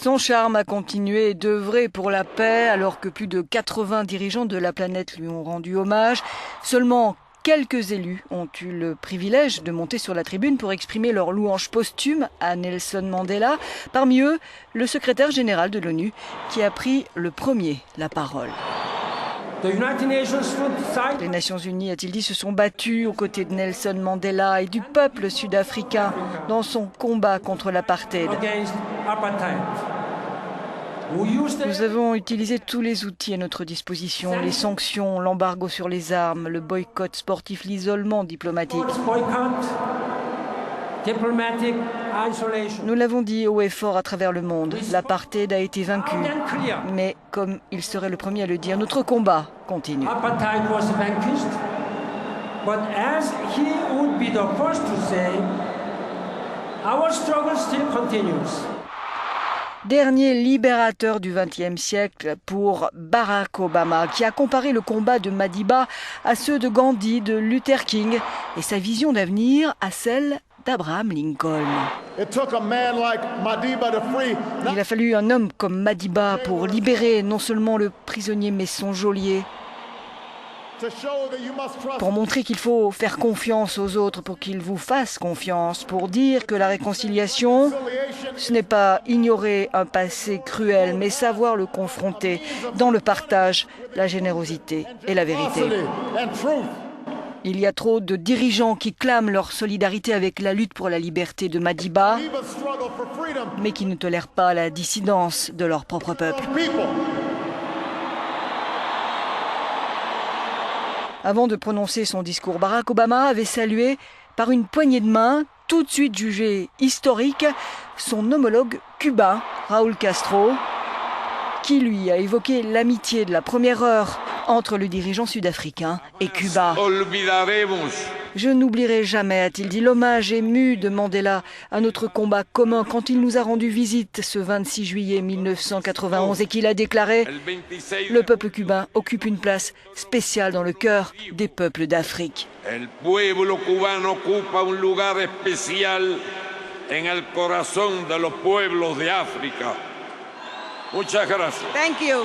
Son charme a continué d'œuvrer pour la paix alors que plus de 80 dirigeants de la planète lui ont rendu hommage. Seulement quelques élus ont eu le privilège de monter sur la tribune pour exprimer leur louange posthume à Nelson Mandela. Parmi eux, le secrétaire général de l'ONU qui a pris le premier la parole. Les Nations Unies, a-t-il dit, se sont battues aux côtés de Nelson Mandela et du peuple sud-africain dans son combat contre l'apartheid. Nous avons utilisé tous les outils à notre disposition, les sanctions, l'embargo sur les armes, le boycott sportif, l'isolement diplomatique. Nous l'avons dit haut et fort à travers le monde, l'apartheid a été vaincu. Mais comme il serait le premier à le dire, notre combat continue. Dernier libérateur du XXe siècle pour Barack Obama, qui a comparé le combat de Madiba à ceux de Gandhi, de Luther King et sa vision d'avenir à celle d'Abraham Lincoln. Il a fallu un homme comme Madiba pour libérer non seulement le prisonnier mais son geôlier, pour montrer qu'il faut faire confiance aux autres, pour qu'ils vous fassent confiance, pour dire que la réconciliation, ce n'est pas ignorer un passé cruel, mais savoir le confronter dans le partage, la générosité et la vérité. Il y a trop de dirigeants qui clament leur solidarité avec la lutte pour la liberté de Madiba, mais qui ne tolèrent pas la dissidence de leur propre peuple. Avant de prononcer son discours, Barack Obama avait salué par une poignée de main, tout de suite jugé historique, son homologue cubain, Raúl Castro, qui lui a évoqué l'amitié de la première heure entre le dirigeant sud-africain et Cuba. Je n'oublierai jamais, a-t-il dit, l'hommage ému de Mandela à notre combat commun quand il nous a rendu visite ce 26 juillet 1991 et qu'il a déclaré « Le peuple cubain occupe une place spéciale dans le cœur des peuples d'Afrique. » El pueblo cubano ocupa un lugar especial en el corazón de los pueblos de África. Muchas gracias. Thank you.